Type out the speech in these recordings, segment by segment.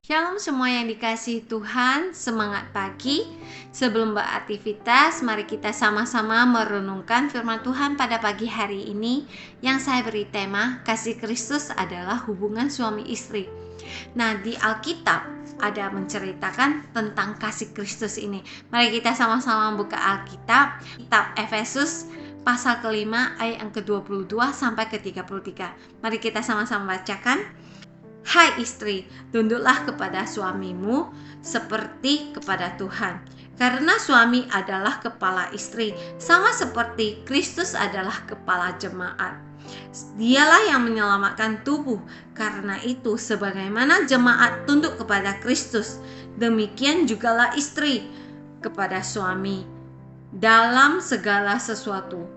Shalom semua yang dikasihi Tuhan, semangat pagi. Sebelum beraktivitas, mari kita sama-sama merenungkan firman Tuhan pada pagi hari ini yang saya beri tema, kasih Kristus adalah hubungan suami istri. Nah, di Alkitab ada menceritakan tentang kasih Kristus ini. Mari kita sama-sama buka Alkitab, kitab Efesus pasal kelima ayat yang ke-22 sampai ke-33. Mari kita sama-sama bacakan. Hai istri, tunduklah kepada suamimu seperti kepada Tuhan. Karena suami adalah kepala istri, sama seperti Kristus adalah kepala jemaat. Dialah yang menyelamatkan tubuh. Karena itu, sebagaimana jemaat tunduk kepada Kristus, demikian jugalah istri kepada suami dalam segala sesuatu.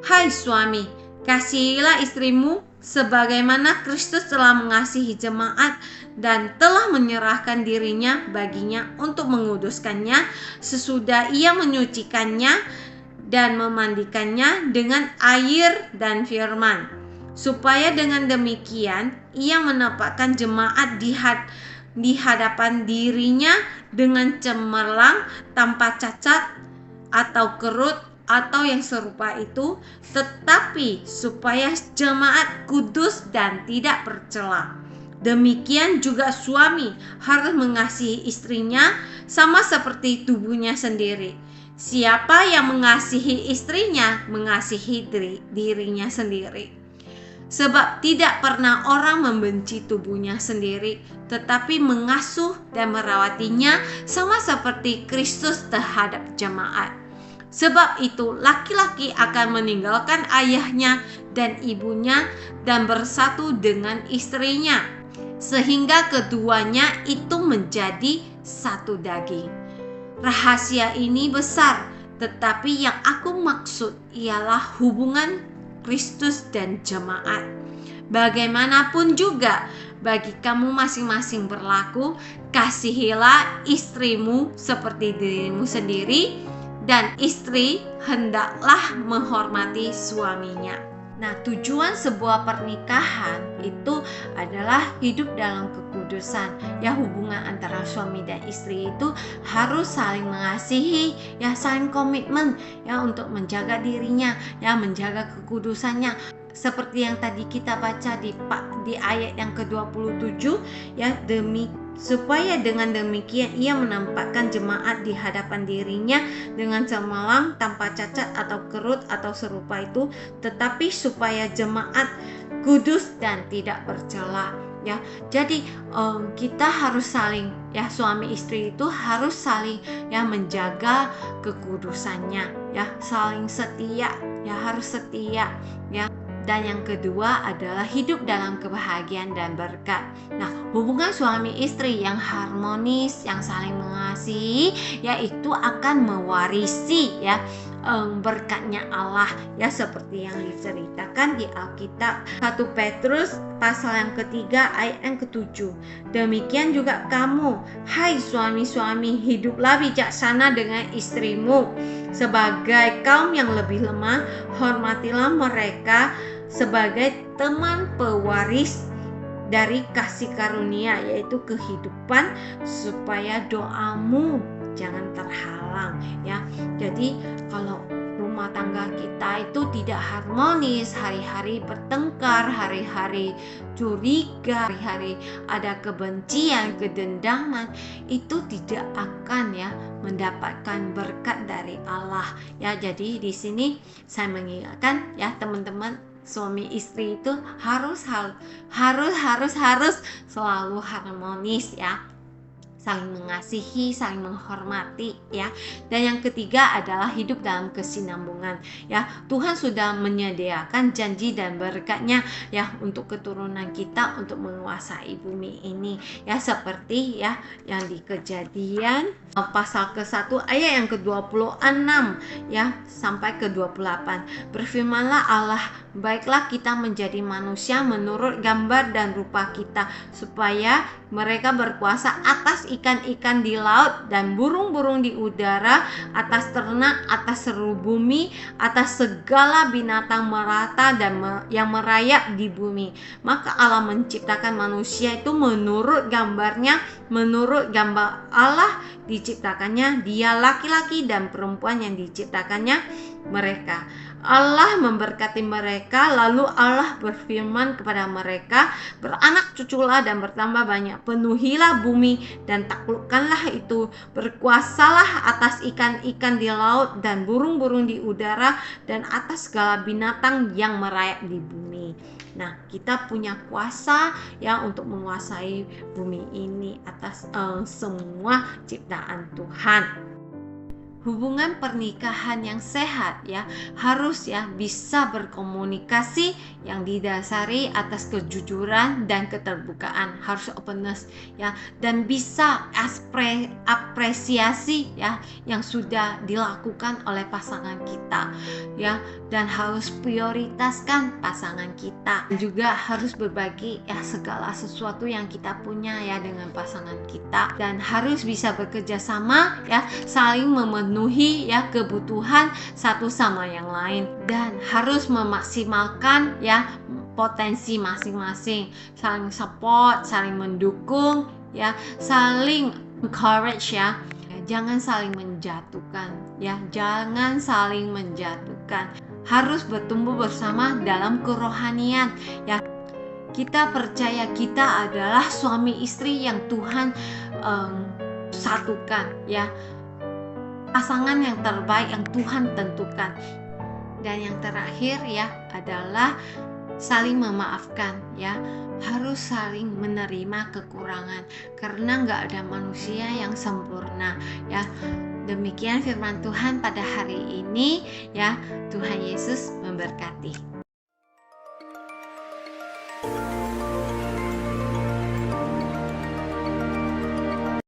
Hai suami, kasihilah istrimu sebagaimana Kristus telah mengasihi jemaat dan telah menyerahkan dirinya baginya untuk menguduskannya sesudah ia menyucikannya dan memandikannya dengan air dan firman, supaya dengan demikian ia menempatkan jemaat di hadapan dirinya dengan cemerlang, tanpa cacat atau kerut atau yang serupa itu, tetapi supaya jemaat kudus dan tidak bercela. Demikian juga suami harus mengasihi istrinya sama seperti tubuhnya sendiri. Siapa yang mengasihi istrinya, mengasihi dirinya sendiri. Sebab tidak pernah orang membenci tubuhnya sendiri, tetapi mengasuh dan merawatinya sama seperti Kristus terhadap jemaat. Sebab itu laki-laki akan meninggalkan ayahnya dan ibunya dan bersatu dengan istrinya, sehingga keduanya itu menjadi satu daging. Rahasia ini besar, tetapi yang aku maksud ialah hubungan Kristus dan jemaat. Bagaimanapun juga bagi kamu masing-masing berlaku, kasihilah istrimu seperti dirimu sendiri, dan istri hendaklah menghormati suaminya. Nah, tujuan sebuah pernikahan itu adalah hidup dalam kekudusan. Ya, hubungan antara suami dan istri itu harus saling mengasihi, ya saling komitmen ya untuk menjaga dirinya, ya menjaga kekudusannya. Seperti yang tadi kita baca di ayat yang ke-27, ya supaya dengan demikian ia menempatkan jemaat di hadapan dirinya dengan cemerlang, tanpa cacat atau kerut atau serupa itu, tetapi supaya jemaat kudus dan tidak bercela. Ya, jadi kita harus saling, ya suami istri itu harus saling ya menjaga kekudusannya, ya saling setia, ya harus setia, ya. Dan yang kedua adalah hidup dalam kebahagiaan dan berkat. Nah, hubungan suami istri yang harmonis, yang saling mengasihi, yaitu akan mewarisi ya berkatnya Allah, ya seperti yang diceritakan di Alkitab 1 Petrus pasal yang ketiga ayat yang ke-7. Demikian juga kamu, hai suami-suami, hiduplah bijaksana dengan istrimu sebagai kaum yang lebih lemah, hormatilah mereka sebagai teman pewaris dari kasih karunia, yaitu kehidupan, supaya doamu jangan terhalang ya. Jadi kalau rumah tangga kita itu tidak harmonis, hari-hari bertengkar, hari-hari curiga, hari-hari ada kebencian, kedendaman, itu tidak akan ya mendapatkan berkat dari Allah ya. Jadi di sini saya mengingatkan ya teman-teman, suami istri itu harus selalu harmonis ya, saling mengasihi, saling menghormati ya. Dan yang ketiga adalah hidup dalam kesinambungan ya. Tuhan sudah menyediakan janji dan berkatnya ya untuk keturunan kita untuk menguasai bumi ini ya, seperti ya yang di Kejadian pasal ke-1 ayat yang ke-26 ya sampai ke-28. Berfirmanlah Allah baiklah kita menjadi manusia menurut gambar dan rupa kita, supaya mereka berkuasa atas ikan-ikan di laut dan burung-burung di udara, atas ternak, atas seluruh bumi, atas segala binatang merata dan yang merayap di bumi. Maka Allah menciptakan manusia itu menurut gambarnya, menurut gambar Allah diciptakannya, dia laki-laki dan perempuan yang diciptakannya mereka. Allah memberkati mereka, lalu Allah berfirman kepada mereka, beranak cuculah dan bertambah banyak, penuhilah bumi dan taklukkanlah itu, berkuasalah atas ikan-ikan di laut dan burung-burung di udara dan atas segala binatang yang merayap di bumi. Nah, kita punya kuasa ya untuk menguasai bumi ini atas semua ciptaan Tuhan. Hubungan pernikahan yang sehat ya harus ya bisa berkomunikasi yang didasari atas kejujuran dan keterbukaan, harus openness ya, dan bisa apresiasi ya yang sudah dilakukan oleh pasangan kita ya, dan harus prioritaskan pasangan kita, dan juga harus berbagi ya segala sesuatu yang kita punya ya dengan pasangan kita, dan harus bisa bekerja sama ya, saling memenuhi ya kebutuhan satu sama yang lain, dan harus memaksimalkan ya potensi masing-masing, saling support, saling mendukung ya, saling encourage ya. Jangan saling menjatuhkan ya, jangan saling menjatuhkan. Harus bertumbuh bersama dalam kerohanian ya. Kita percaya kita adalah suami istri yang Tuhan satukan ya, pasangan yang terbaik yang Tuhan tentukan. Dan yang terakhir ya adalah saling memaafkan ya, harus saling menerima kekurangan, karena nggak ada manusia yang sempurna ya. Demikian firman Tuhan pada hari ini ya. Tuhan Yesus memberkati.